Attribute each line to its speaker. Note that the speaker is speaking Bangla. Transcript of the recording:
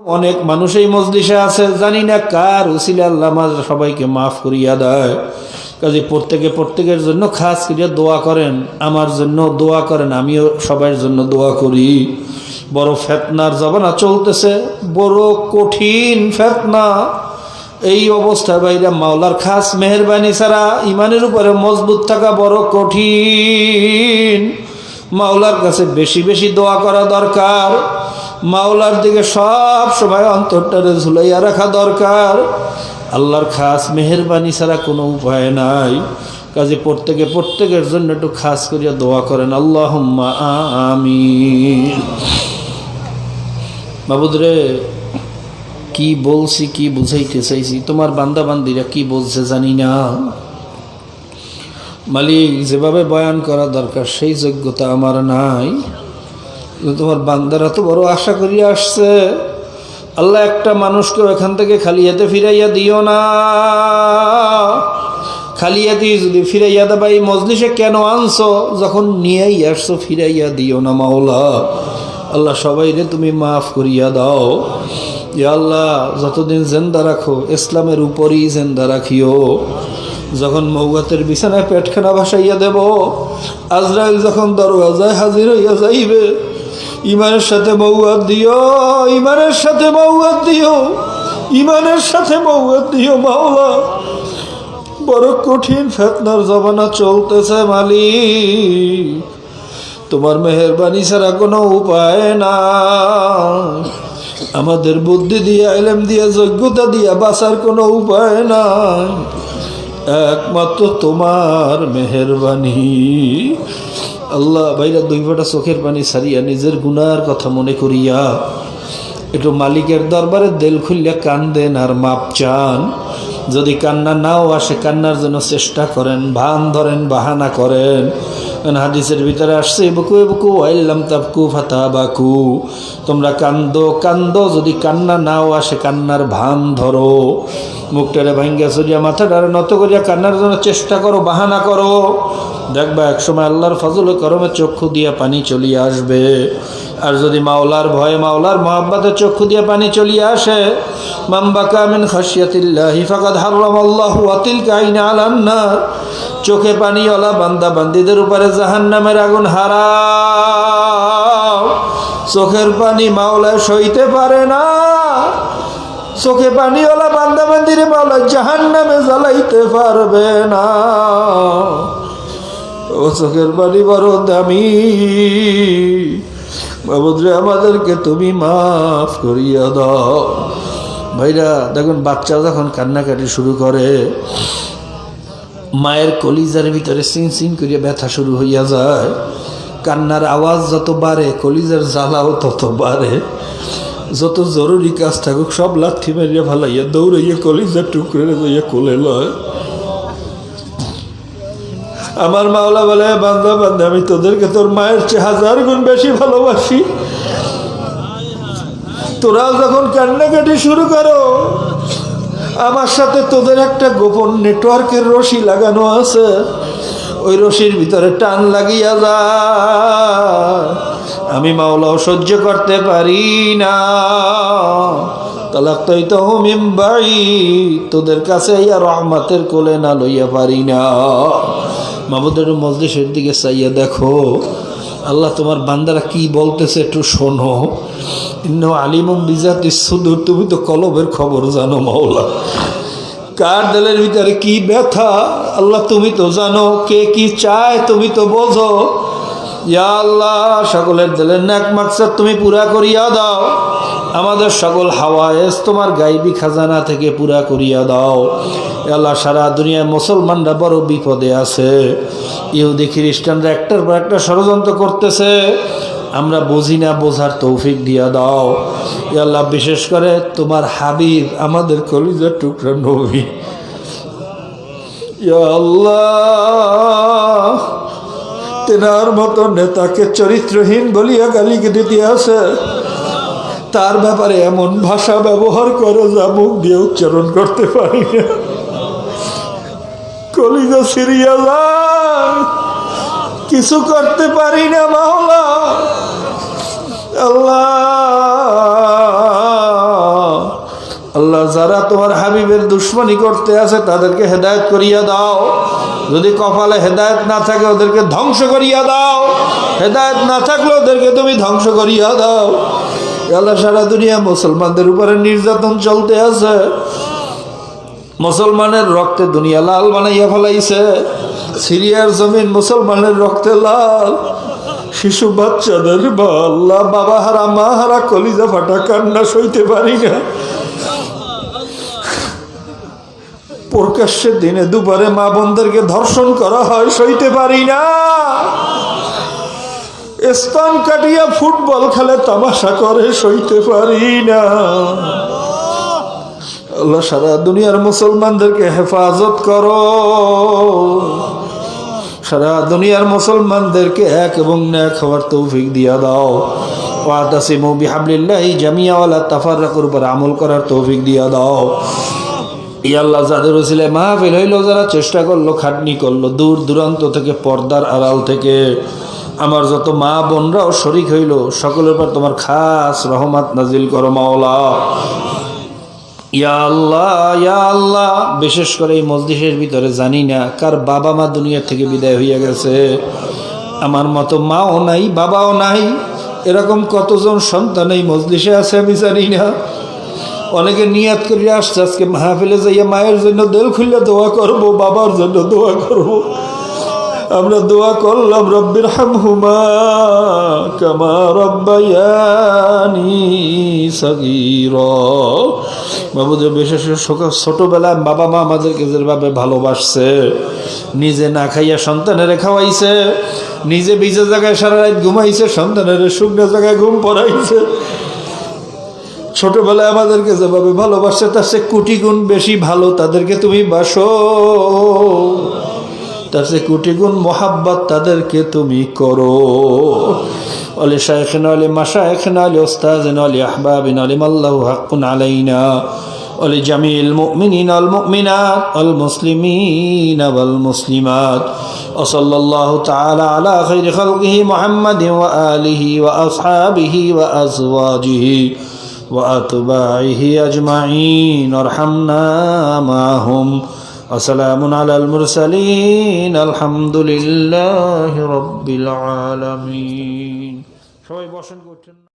Speaker 1: অনেক মানুষ এই মজলিসে আছে, জানি না কার উসিলা আল্লাহ আমাদের সবাইকে মাফ করিয়া দেয়। কাজে প্রত্যেকের জন্য খাস করিয়া দোয়া করেন, আমার জন্য দোয়া করেন, আমিও সবার জন্য দোয়া করি। বড় ফেতনার জমানা চলতেছে, বড় কঠিন ফেতনা। এই অবস্থা বাইরা মাওলার খাস মেহেরবানি ছাড়া ইমানের উপরে মজবুত থাকা বড় কঠিন। মাওলার কাছে বেশি বেশি দোয়া করা দরকার, মাওলার দিকে সব সময় অন্তরটারে ঝুলাইয়া রাখা দরকার। আল্লাহর খাস মেহেরবানি ছাড়া কোনো উপায় নাই। কাজে প্রত্যেকের জন্য একটু খাস করিয়া দোয়া করেন, আল্লাহুম্মা আমিন। মাবুদরে, কি বলছি, কি বুঝাইতে চাইছি, তোমার বান্দা বান্দিরা কি বলছে জানি না। মালিক, যেভাবে বয়ান করা দরকার সেই যোগ্যতা আমার নাই। তোমার বান্দারা তো বড় আশা করিয়া আসছে। আল্লাহ, একটা মানুষকেও এখান থেকে খালি হাতে ফিরাইয়া দিও না। খালি হাতে যদি ফিরাইয়া দেবা, এই মজলিসে কেন আনছো, যখন নিয়েই আসছো ফিরাইয়া দিও না মাওলা। আল্লাহ, সবাইরে তুমি মাফ করিয়া দাও। ইয়া আল্লাহ, যতদিন জিন্দা রাখো ইসলামের উপরই জিন্দা রাখিও। যখন মৌয়াতের বিছানায় পেটখানা ভাসাইয়া দেব, আজরাইল যখন দরওয়াজায় হাজির হইয়া যাইবে, ইমানের সাথে মৌয়াত দিও, ইমানের সাথে মৌয়াত দিও, ইমানের সাথে মৌয়াত দিও মাওলা। বড় কঠিন ফেতনার জমানা চলতেছে মালিক, তোমার মেহেরবানি ছাড়া কোনো উপায় না। আমাদের বুদ্ধি দিয়ে, ইলম দিয়ে, যোগ্যতা দিয়ে বাঁচার কোনো উপায় নাই, একমাত্র তোমার মেহেরবানি। আল্লাহ, ভাইরা দুই ফোঁটা চোখের পানি ছাড়িয়া নিজের গুনার কথা মনে করিয়া একটু মালিকের দরবারে দিল খুলিয়া কান্দেন আর মাপ চান। যদি কান্না নাও আসে, কান্নার জন্য চেষ্টা করেন, ভান ধরেন, বাহানা করেন। হাদিসের ভিতরে আসছে, বুকু বুকু আইল্লাম তাবকু ফাতাবাকু, তোমরা কান্দো কান্দো, যদি কান্না নাও আসে কান্নার ভান ধরো। মুখটারে ভাঙ্গিয়া চড়িয়া মাথাটারে নত করিয়া কান্নার জন্য চেষ্টা করো, বাহানা করো। দেখবা একসময় আল্লাহর ফজলে করমে চক্ষু দিয়া পানি চলিয়ে আসবে। আর যদি মাওলার ভয়ে, মাওলার মহাব্বতে চক্ষু দিয়া পানি চলিয়ে আসে, মান বাকা মিন খাশিয়াতিল্লাহি ফাকাদ হারামাল্লাহু তিলকা আইনা আলান নার, চোখে পানিওয়ালা বান্দা বান্দিদের উপরে জাহান্নামের আগুন হারাম। চোখের পানি মাওলা সইতে পারে না, চোখে পানিওয়ালা বান্দা বান্দিরে মাওলা জাহান্নামে জ্বালাইতে পারবে না। ও চোখের পানি বড় দামি, বাবুদ্রে আমাদেরকে তুমি মাফ করিয়া দাও। ভাইরা দেখুন, বাচ্চা যখন কান্নাকাটি শুরু করে, মায়ের কলিজার ভিতরে সিং সিং করিয়া ব্যথা শুরু হইয়া যায়। কান্নার আওয়াজ যত বাড়ে, কলিজার জ্বালাও তত বাড়ে। যত জরুরি কাজ থাকুক সব লাঠি মারিয়া ফালাইয়া দৌড়াইয়া কলিজার টুকরে যাইয়া কোলে লয়। আমার মাওলা বলে, বান্দা বান্দা, আমি তোদেরকে তোর মায়ের চেয়ে 1000 গুণ বেশি ভালোবাসি। তোরা যখন কান্নাকাটি শুরু করো, আমার সাথে তোদের একটা গোপন নেটওয়ার্কের রশি লাগানো আছে, ওই রশির ভিতরে টান লাগিয়া যায়। আমি মাওলাও সহ্য করতে পারি না। তালাক্তাইতুহুম মিন বাঈদ, তোদের কাছে ইয়া রহমতের কোলে না লইয়া পারি না। মাবুদের মজলিসের দিকে চাইয়া দেখো, আল্লাহ তোমার বান্দারা কি বলতেছে একটু শোনো। ইন্নাহু আলিমুম বিজাতিস সুদূর, তুমি তো কলবের খবর জানো মাওলা। কার দিলের ভিতরে কি ব্যথা আল্লাহ তুমি তো জানো, কে কি চায় তুমি তো বোঝো। ইয়া আল্লাহ, সকলের দিলের নেক মাকসাদ তুমি পুরা করিয়া দাও। আমাদের সকল হাওয়ায়েজ তোমার গাইবী খাজানা থেকে পুরা করিয়া দাও। আল্লাহ, সারা দুনিয়ায় মুসলমানরা বড় বিপদে আছে। ইহুদি খ্রিস্টানরা একটার পর একটা ষড়যন্ত্র করতেছে, আমরা বুঝি না, বোঝার তৌফিক দিয়া দাও। আল্লাহ, বিশেষ করে তোমার হাবিব আমাদের কলিজার টুকরা নবী, ইয়া আল্লাহ, তেনার মতো নেতাকে চরিত্রহীন বলিয়া গালি দিতে আছে, তার ব্যাপারে এমন ভাষা ব্যবহার করো যা মুখ দিয়ে উচ্চারণ করতে পারি না। কলিজা সিরিয়া যায়, কিছু করতে পারি না মাওলা। আল্লাহ, যারা তোমার হাবিবের দুশ্মনী করতে আছে তাদেরকে হেদায়েত করিয়া দাও। যদি কপালে হেদায়েত না থাকে ওদেরকে ধ্বংস করিয়া দাও। হেদায়েত না থাকলে ওদেরকে তুমি ধ্বংস করিয়া দাও। আল্লাহ, সারা দুনিয়া মুসলমানদের উপরে নির্যাতন চলতে আছে। মুসলমানের রক্তে দুনিয়া লাল বানাইয়া ফেলাইছে। সিরিয়ার জমিন মুসলমানের রক্তে লাল। শিশু বাচ্চাদের আল্লাহ, বাবা হারা মা হারা কলিজা ফাটা কান্না সইতে পারি না। প্রকাশ্যে দিনে দুপুরে মা বোনদেরকে ধর্ষণ করা হয়, সইতে পারি না। স্তন কাটিয়া ফুটবল খেলে তামাশা করে, সইতে পারি না। আল্লাহ, সারা দুনিয়ার মুসলমানদেরকে হেফাজত করো। সারা দুনিয়ার মুসলমানদেরকে এক এবং নেক হওয়ার তৌফিক দিয়া দাও। ওয়াতাসিমু বিহাবলিল্লাহি জামিআ ওয়া লা তাফাররাকুর, উপর আমল করার তৌফিক দিয়া দাও। ইয়া আল্লাহ, যাদের ওসিলায় মাহফিল হইল, যারা চেষ্টা করলো, খাটনি করলো, দূর দূরান্ত থেকে, পর্দার আড়াল থেকে, আমার যত মা বোনরাও শরীক হইল, সকলের উপর তোমার খাস রহমত নাজিল করো মাওলা। ইয়া আল্লাহ, ইয়া আল্লাহ, বিশেষ করে এই মজলিসের ভিতরে জানি না কার বাবা মা দুনিয়া থেকে বিদায় হইয়া গেছে। আমার মতো মাও নাই, বাবাও নাই, এরকম কতজন সন্তান এই মজলিসে আছে আমি জানি না। অনেকে নিয়াত করে আসছে আজকে মাহফিলে যাইয়া মায়ের জন্য দিল খুলে দোয়া করব, বাবার জন্য দোয়া করব। আমরা দোয়া করলাম, রব্বির হামহুমা কামা রব্বায়ানি সগীরা। বাবুদের বিশেষ ছোটবেলায় বাবা মা আমাদেরকে যেভাবে ভালোবাসছে, নিজে না খাইয়া সন্তানের খাওয়াইছে, নিজে ভিজে জায়গায় সারা রাত ঘুমাইছে, সন্তানের শুকনো জায়গায় ঘুম পড়াইছে। ছোটবেলায় আমাদেরকে যেভাবে ভালোবাসছে তার চেয়ে কোটি গুণ বেশি ভালো তাদেরকে তুমি বাসো। তার চেয়ে কোটি গুণ মোহাব্বত তাদেরকে তুমি করো। ওয়ালি শাইখিনা ওয়ালি মাশাইখিনা ওয়ালি উস্তাযিনা ওয়ালি আহবাবিনা ওয়ালি মাল্লাহু হাক্কুন আলাইনা ওয়ালি জামিল মুমিনিনা ওয়াল মুমিনাত ওয়াল মুসলিমিনা ওয়াল মুসলিমাত ওয়া সাল্লাল্লাহু তাআলা আলা খাইরি খালকিহি মুহাম্মাদিন ওয়া আলিহি ওয়া আসহাবিহি ওয়া আজওয়াজিহি ওয়া আতবাইহি আজমাইন ওয়ারহামনা মাআহুম। আসসালামু আলাল মুরসালিন, আলহামদুলিল্লাহি রাব্বিল আলামিন। সবাই বসেন করছেন।